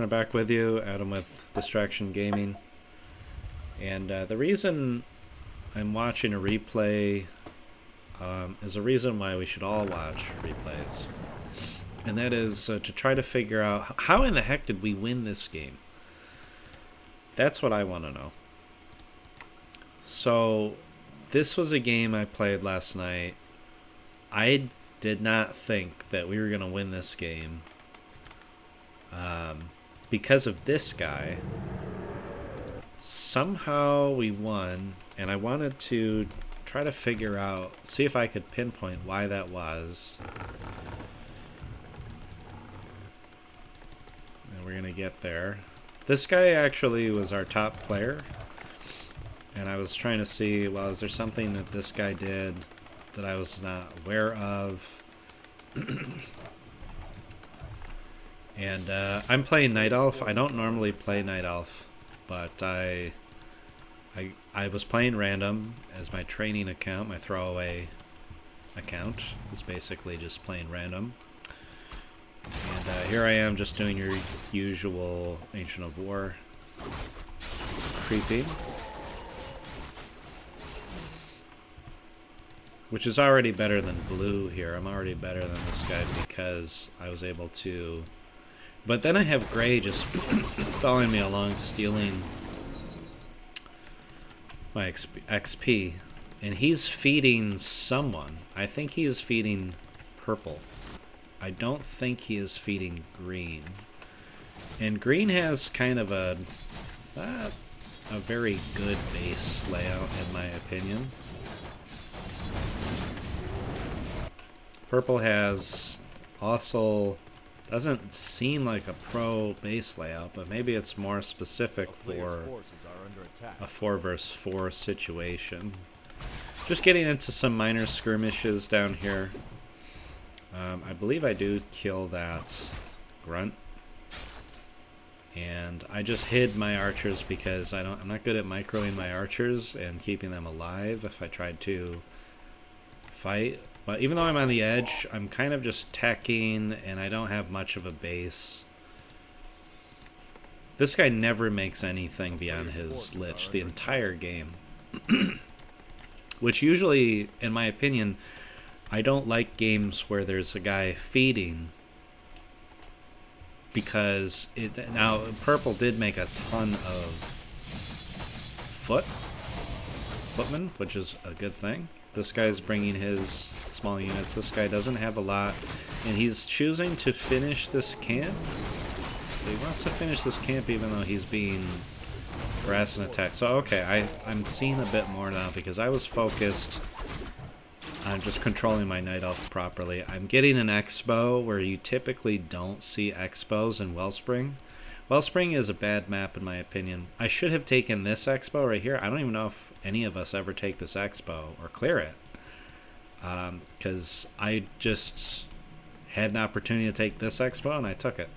I'm back with you, Adam with Distraction Gaming. And the reason I'm watching a replay is a reason why we should all watch replays. And that is to try to figure out how in the heck did we win this game? That's what I want to know. So, this was a game I played last night. I did not think that we were going to win this game because of this guy. Somehow we won, and I wanted to try to figure out, see if I could pinpoint why that was. And we're going to get there. This guy actually was our top player, and I was trying to see, well, is there something that this guy did that I was not aware of? And I'm playing Night Elf. I don't normally play Night Elf, but I was playing random as my training account, my throwaway account. It's basically just playing random. And here I am just doing your usual Ancient of War creeping. Which is already better than blue here. I'm already better than this guy because I was able to... But then I have gray just following me along, stealing my XP. And he's feeding someone. I think he is feeding purple. I don't think he is feeding green. And green has kind of a very good base layout in my opinion. Purple has also doesn't seem like a pro base layout, but maybe it's more specific for a 4 versus 4 situation. Just getting into some minor skirmishes down here. I believe I do kill that grunt, and I just hid my archers because I'm not good at microing my archers and keeping them alive if I tried to fight. But even though I'm on the edge, I'm kind of just teching, and I don't have much of a base. This guy never makes anything beyond his lich the entire game. Which usually, in my opinion, I don't like games where there's a guy feeding. Because, now, purple did make a ton of footmen, which is a good thing. This guy's bringing his small units. This guy doesn't have a lot, and he's choosing to finish this camp. So he wants to finish this camp even though he's being harassed and attacked. So okay, I'm seeing a bit more now because I was focused on just controlling my Night Elf properly. I'm getting an Expo where you typically don't see Expos in Wellspring. Wellspring is a bad map in my opinion. I should have taken this Expo right here. I don't even know if any of us ever take this Expo or clear it. Because I just had an opportunity to take this Expo and I took it.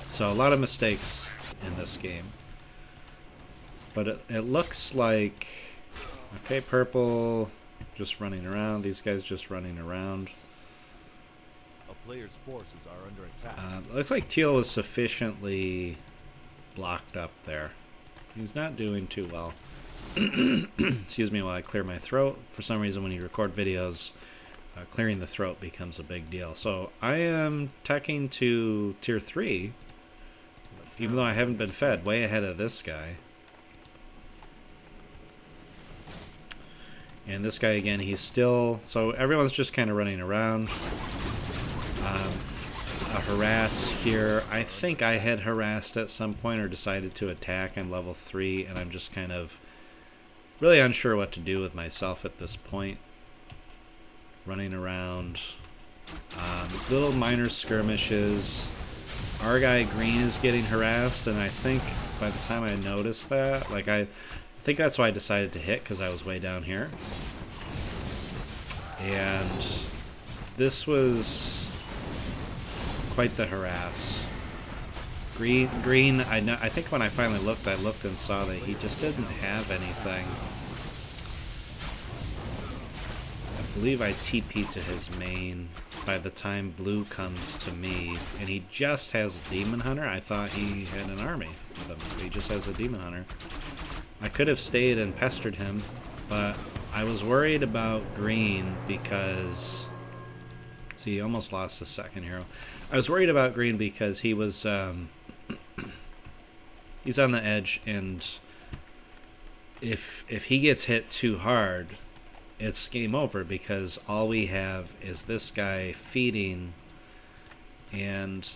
So a lot of mistakes in this game. But it looks like... Okay, purple just running around. These guys just running around. Player's forces are under attack. Looks like teal was sufficiently blocked up there. He's not doing too well. Excuse me while I clear my throat. For some reason when you record videos, clearing the throat becomes a big deal. So I am teching to tier 3, even though I haven't been fed, way ahead of this guy. And this guy again, he's still... So everyone's just kind of running around. A harass here. I think I had harassed at some point or decided to attack. I'm level 3 and I'm just kind of really unsure what to do with myself at this point. Running around. Little minor skirmishes. Our guy green is getting harassed, and I think by the time I noticed that, like I think that's why I decided to hit, because I was way down here. And this was quite the harass. Green, I think when I finally looked, I looked and saw that he just didn't have anything. believe I TP to his main by the time blue comes to me, and he just has a demon hunter. I thought he had an army with him. He just has a demon hunter. I could have stayed and pestered him, but I was worried about green because... See, he almost lost his second hero. I was worried about green because he was... he's on the edge, and if he gets hit too hard, it's game over, because all we have is this guy feeding, and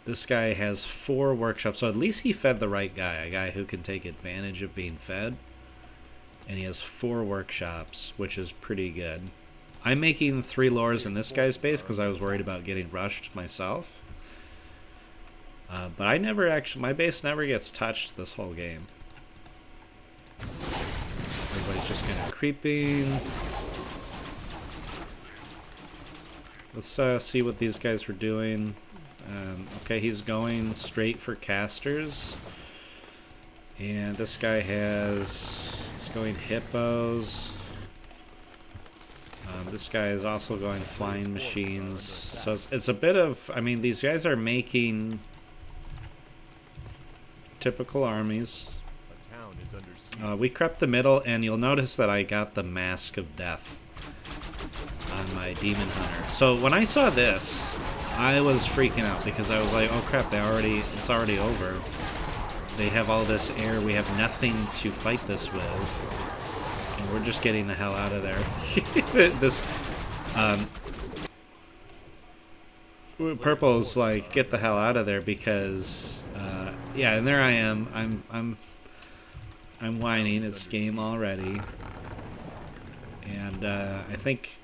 this guy has 4 workshops, so at least he fed the right guy, a guy who can take advantage of being fed, and he has 4 workshops, which is pretty good. I'm making 3 lores in this guy's base because I was worried about getting rushed myself, but I never actually, my base never gets touched this whole game. Everybody's just kind of creeping. Let's see what these guys were doing. Okay, he's going straight for casters. And this guy he's going hippos. This guy is also going flying machines. So it's a bit of, I mean, these guys are making typical armies. We crept the middle, and you'll notice that I got the Mask of Death on my Demon Hunter. So when I saw this, I was freaking out because I was like, oh crap, it's already over. They have all this air, we have nothing to fight this with, and we're just getting the hell out of there. This, purple's like, get the hell out of there, because, yeah, and there I am, I'm whining, it's game already, and I think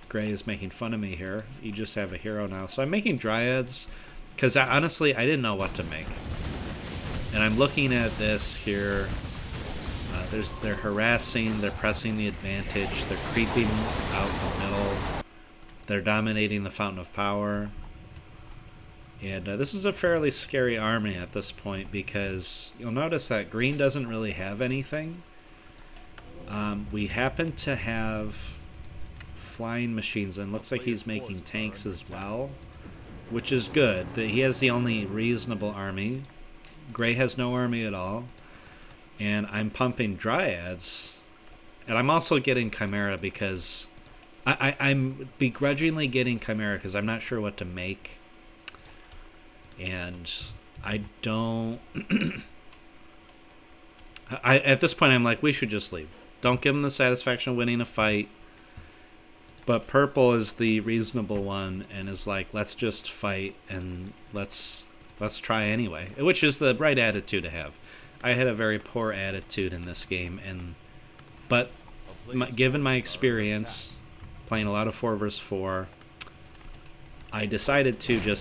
Gray is making fun of me here. You just have a hero now. So I'm making Dryads, because honestly, I didn't know what to make. And I'm looking at this here. They're harassing, they're pressing the advantage, they're creeping out the middle, they're dominating the Fountain of Power. And this is a fairly scary army at this point, because you'll notice that green doesn't really have anything. We happen to have flying machines, and looks like he's making tanks as well, which is good. He has the only reasonable army. Gray has no army at all. And I'm pumping Dryads. And I'm also getting Chimera, because I'm begrudgingly getting Chimera because I'm not sure what to make. And I don't... at this point, I'm like, we should just leave. Don't give them the satisfaction of winning a fight. But purple is the reasonable one and is like, let's just fight and let's try anyway. Which is the right attitude to have. I had a very poor attitude in this game, but given my experience playing a lot of 4 vs 4, I decided to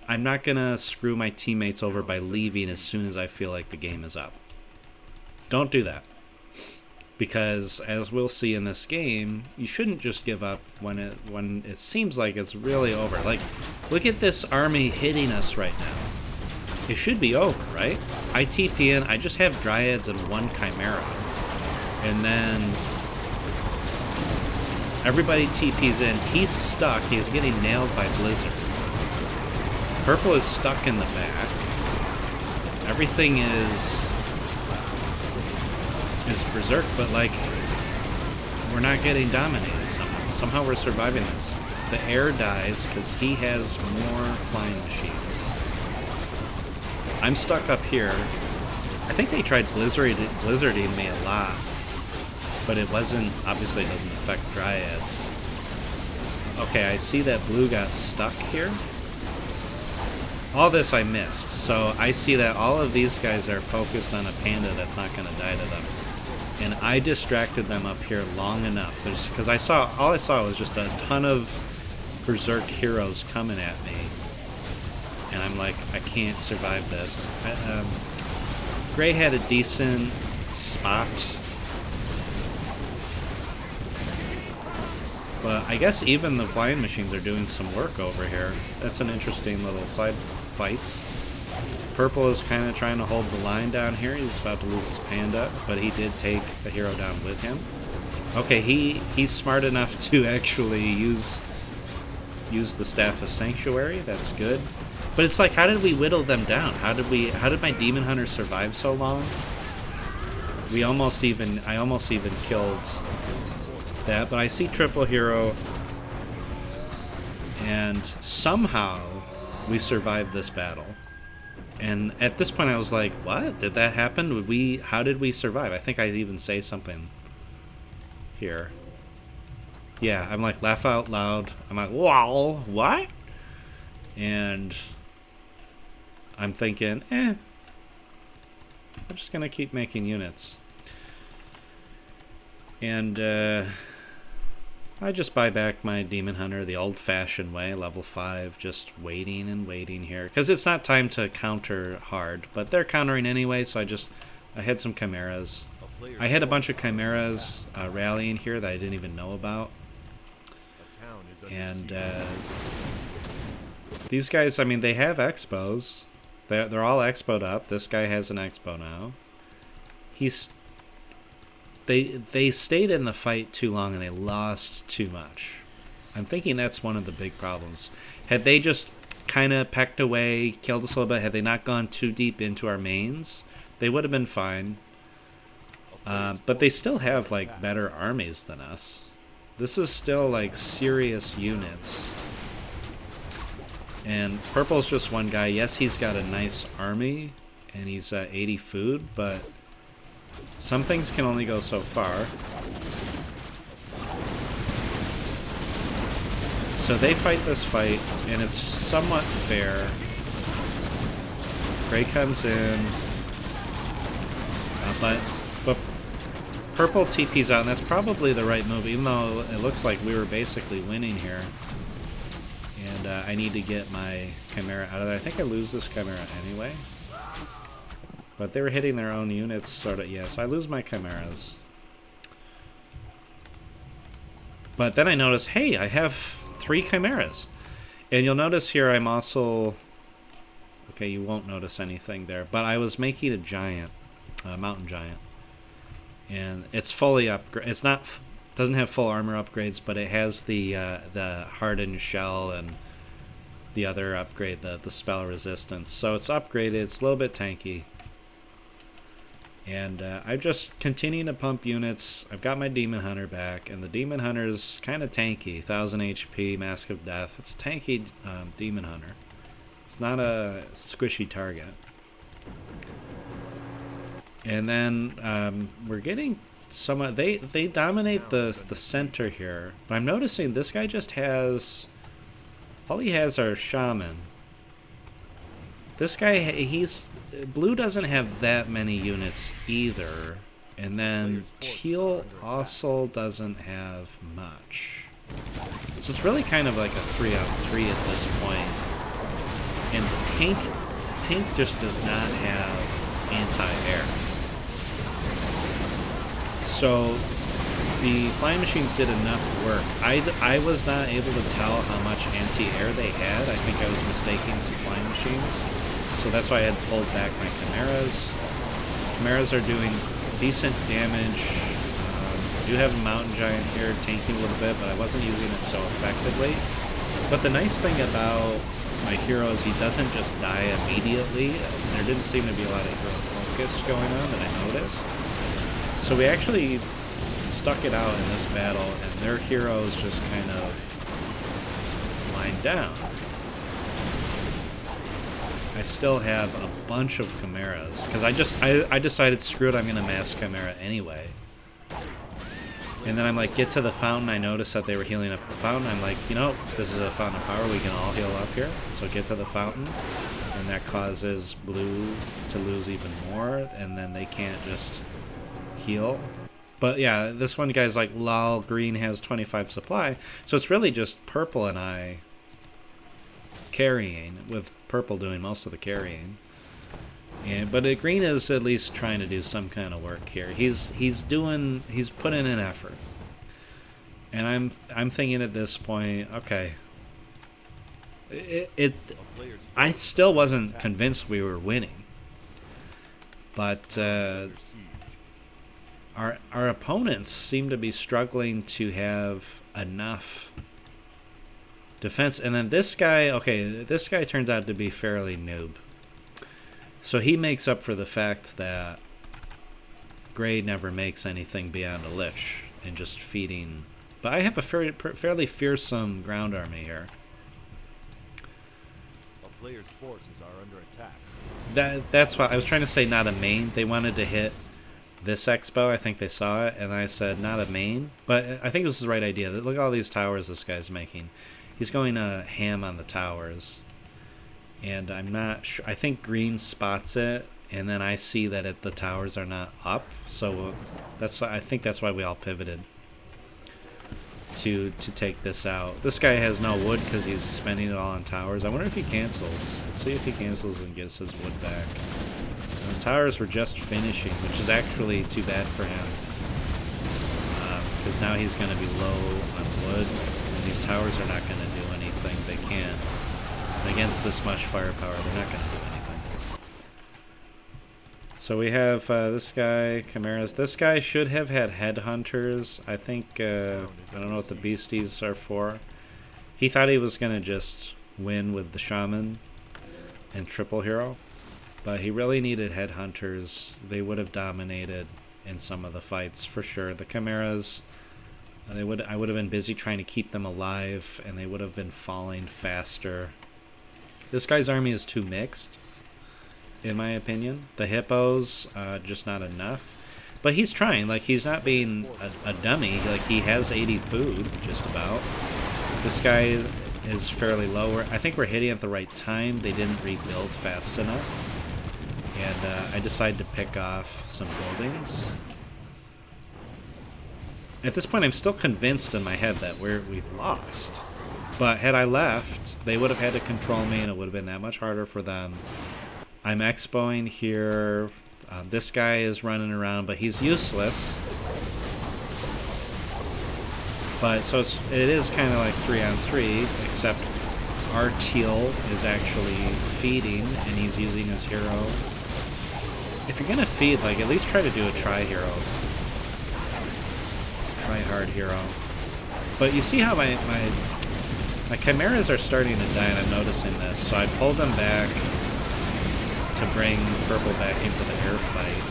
I'm not gonna screw my teammates over by leaving as soon as I feel like the game is up. Don't do that, because as we'll see in this game, you shouldn't just give up when it seems like it's really over. Like, look at this army hitting us right now. It should be over, right? I TP in, I just have Dryads and 1 Chimera. And then everybody TPs in. He's stuck. He's getting nailed by Blizzard. Purple is stuck in the back. Everything is berserk, but like, we're not getting dominated somehow. Somehow we're surviving this. The air dies because he has more flying machines. I'm stuck up here. I think they tried blizzarding me a lot, but it wasn't, obviously it doesn't affect Dryads. Okay, I see that blue got stuck here. All this I missed, so I see that all of these guys are focused on a panda that's not going to die to them. And I distracted them up here long enough. Because all I saw was just a ton of berserk heroes coming at me. And I'm like, I can't survive this. Gray had a decent spot. But I guess even the flying machines are doing some work over here. That's an interesting little side fight. Purple is kind of trying to hold the line down here. He's about to lose his panda, but he did take the hero down with him. Okay, he's smart enough to actually use the Staff of Sanctuary. That's good. But it's like, how did we whittle them down? How did my Demon Hunter survive so long? I almost even killed that, but I see triple hero, and somehow we survived this battle. And at this point I was like, what? Did that happen? How did we survive? I think I even say something here. Yeah, I'm like, laugh out loud. I'm like, wow, what? And I'm thinking, I'm just gonna keep making units. And I just buy back my Demon Hunter the old-fashioned way, level 5, just waiting and waiting here. Because it's not time to counter hard, but they're countering anyway, so I had some Chimeras. I had a bunch of Chimeras rallying here that I didn't even know about. And these guys, I mean, they have expos. They're all expoed up. This guy has an expo now. They stayed in the fight too long and they lost too much. I'm thinking that's one of the big problems. Had they just kind of pecked away, killed us a little bit, had they not gone too deep into our mains, they would have been fine. But they still have like better armies than us. This is still like serious units. And purple's just one guy. Yes, he's got a nice army and he's 80 food, but some things can only go so far. So they fight this fight, and it's somewhat fair. Gray comes in, but purple TP's out, and that's probably the right move, even though it looks like we were basically winning here. And I need to get my Chimera out of there. I think I lose this Chimera anyway. But they were hitting their own units, sort of, yeah, so I lose my Chimeras. But then I notice, hey, I have 3 Chimeras. And you'll notice here I'm also... Okay, you won't notice anything there, but I was making a giant, mountain giant. And it's fully upgraded. It's not... doesn't have full armor upgrades, but it has the hardened shell and the other upgrade, the spell resistance. So it's upgraded, it's a little bit tanky. And I'm just continuing to pump units. I've got my Demon Hunter back, and the Demon Hunter's kind of tanky. 1000 HP, Mask of Death. It's a tanky Demon Hunter. It's not a squishy target. And then we're getting some... They dominate the center here. But I'm noticing this guy just has... All he has are Shaman. This guy, he's... Blue doesn't have that many units either, and then teal also doesn't have much. So it's really kind of like a 3-on-3 at this point. And pink just does not have anti-air. So the flying machines did enough work. I was not able to tell how much anti-air they had. I think I was mistaking some flying machines. So that's why I had pulled back my Chimeras. Chimeras are doing decent damage. I do have a Mountain Giant here tanking a little bit, but I wasn't using it so effectively. But the nice thing about my hero is he doesn't just die immediately. There didn't seem to be a lot of hero focus going on that I noticed. So we actually stuck it out in this battle, and their heroes just kind of lined down. I still have a bunch of Chimeras, because I decided, screw it, I'm going to mass Chimera anyway. And then I'm like, get to the fountain. I noticed that they were healing up the fountain. I'm like, you know, this is a fountain of power. We can all heal up here. So get to the fountain. And that causes blue to lose even more. And then they can't just heal. But yeah, this one guy's like, lol, green has 25 supply. So it's really just purple and I carrying, with purple doing most of the carrying. But green is at least trying to do some kind of work here. He's putting in effort. And I'm thinking at this point, okay. I still wasn't convinced we were winning. But our opponents seem to be struggling to have enough defense. And then this guy, okay, this guy turns out to be fairly noob. So he makes up for the fact that Gray never makes anything beyond a lich and just feeding. But I have a fairly fearsome ground army here. A player's forces are under attack. That's why I was trying to say not a main. They wanted to hit this expo. I think they saw it, and I said not a main. But I think this is the right idea. Look at all these towers this guy's making. He's going ham on the towers. And I'm not sure. I think green spots it, and then I see that the towers are not up. So I think that's why we all pivoted to take this out. This guy has no wood because he's spending it all on towers. I wonder if he cancels. Let's see if he cancels and gets his wood back. Those towers were just finishing, which is actually too bad for him. Because now he's going to be low on wood, and these towers are not going to do anything. They can't. And against this much firepower, they're not going to do anything. So we have this guy, Chimeras. This guy should have had headhunters. I think, I don't know what the beasties are for. He thought he was going to just win with the shaman and triple hero. But he really needed headhunters. They would have dominated in some of the fights for sure. The Chimeras, I would have been busy trying to keep them alive, and they would have been falling faster. This guy's army is too mixed, in my opinion. The hippos, just not enough. But he's trying. Like, he's not being a dummy. Like, he has 80 food, just about. This guy is fairly low. I think we're hitting at the right time. They didn't rebuild fast enough. And I decided to pick off some buildings. At this point, I'm still convinced in my head that we've lost. But had I left, they would have had to control me, and it would have been that much harder for them. I'm expoing here. This guy is running around, but he's useless. But so it is kind of like 3-on-3, except our teal is actually feeding, and he's using his hero. If you're gonna feed, like, at least try to do a try-hero. Try-hard hero. But you see how my chimeras are starting to die, and I'm noticing this. So I pulled them back to bring purple back into the air fight.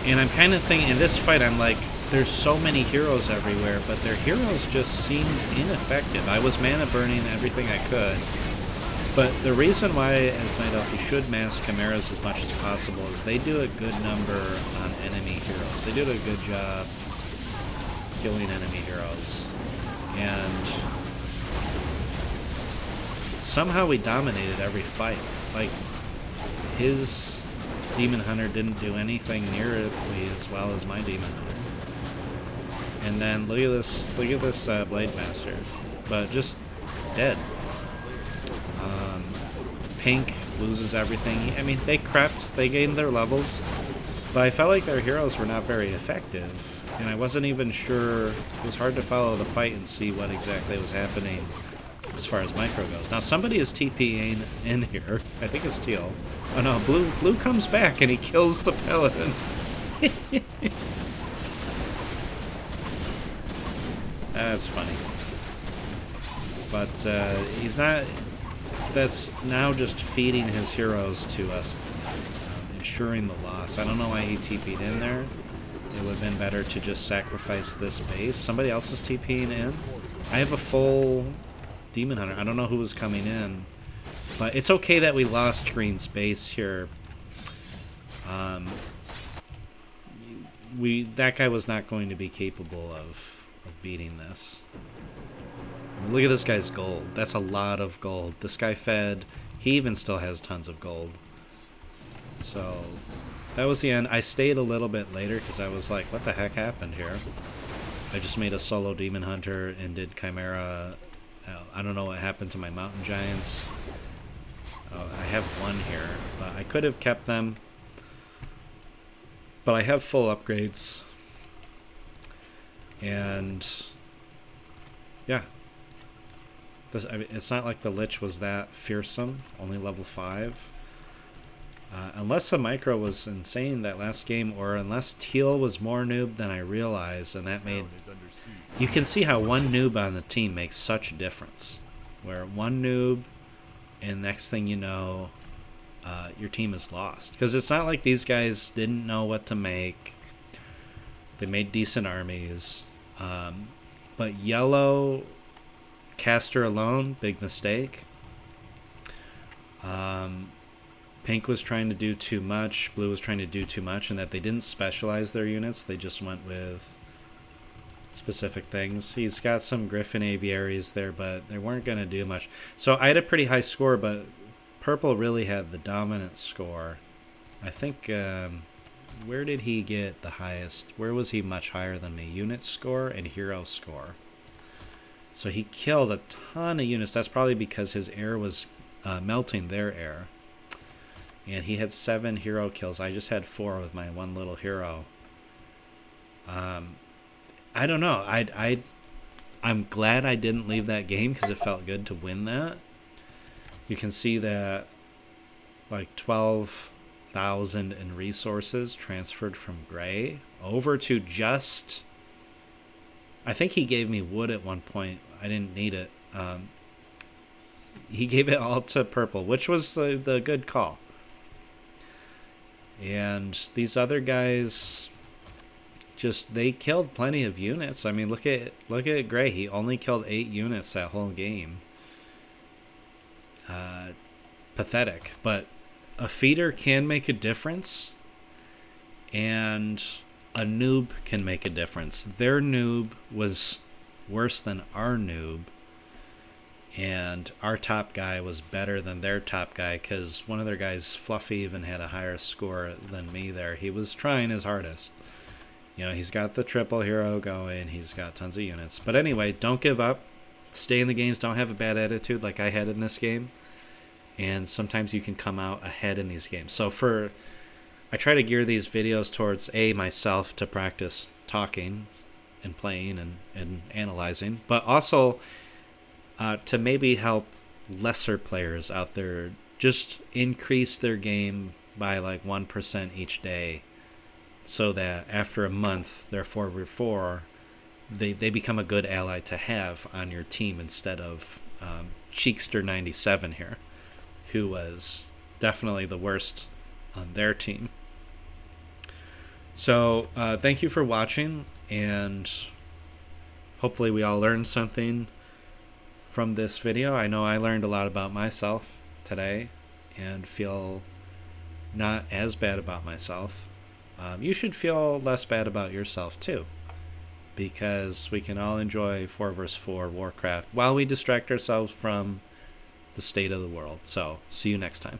And I'm kind of thinking, in this fight, I'm like, there's so many heroes everywhere, but their heroes just seemed ineffective. I was mana burning everything I could. But the reason why, as Night Elf, you should mass chimeras as much as possible is they do a good number on enemy heroes. They do a good job killing enemy heroes. And somehow we dominated every fight. Like, his Demon Hunter didn't do anything nearly as well as my Demon Hunter. And then look at this Blade Master. But just dead. Pink loses everything. I mean, they crept, they gained their levels, but I felt like their heroes were not very effective, and I wasn't even sure. It was hard to follow the fight and see what exactly was happening as far as micro goes. Now, somebody is TPing in here. I think it's Teal. Oh no, Blue comes back and he kills the Paladin. That's funny. But he's not... That's now just feeding his heroes to us, ensuring the loss. I don't know why he TP'd in there. It would have been better to just sacrifice this base. Somebody else is TPing in. I have a full Demon Hunter. I don't know who was coming in. But it's okay that we lost green space here. That guy was not going to be capable of beating this. Look at this guy's gold. That's a lot of gold. This guy fed. He even still has tons of gold. So that was the end. I stayed a little bit later because I was like, what the heck happened here? I just made a solo Demon Hunter and did Chimera. I don't know what happened to my Mountain Giants. I have one here. But I could have kept them. But I have full upgrades. And yeah. It's not like the Lich was that fearsome, only level 5. Unless the micro was insane that last game, or unless Teal was more noob than I realized, and that made... You can see how one noob on the team makes such a difference. Where one noob, and next thing you know, your team is lost. Because it's not like these guys didn't know what to make. They made decent armies. But yellow, caster alone, big mistake. Pink was trying to do too much, blue was trying to do too much, and that they didn't specialize their units. They just went with specific things. He's got some Griffin aviaries there, but they weren't going to do much. So I had a pretty high score, but purple really had the dominant score. I think, where did he get the highest? Where was he much higher than me? Unit score and hero score. So he killed a ton of units. That's probably because his air was melting their air. And he had 7 hero kills. I just had 4 with my one little hero. I don't know. I'm glad I didn't leave that game because it felt good to win that. You can see that like 12,000 in resources transferred from gray over to just... I think he gave me wood at one point. I didn't need it. He gave it all to purple, which was the good call. And these other guys, just, they killed plenty of units. I mean, look at Gray. He only killed 8 units that whole game. Pathetic. But a feeder can make a difference, and a noob can make a difference. Their noob was worse than our noob, and our top guy was better than their top guy because one of their guys, Fluffy, even had a higher score than me there. He was trying his hardest. You know, he's got the triple hero going. He's got tons of units. But anyway, don't give up. Stay in the games. Don't have a bad attitude like I had in this game. And sometimes you can come out ahead in these games. So I try to gear these videos towards, myself to practice talking and playing and analyzing, but also to maybe help lesser players out there just increase their game by like 1% each day, so that after a month they're 4v4, they become a good ally to have on your team instead of Cheekster97 here, who was definitely the worst on their team. So thank you for watching, and hopefully we all learned something from this video. I know I learned a lot about myself today and feel not as bad about myself. You should feel less bad about yourself too, because we can all enjoy 4 vs 4 Warcraft while we distract ourselves from the state of the world. So see you next time.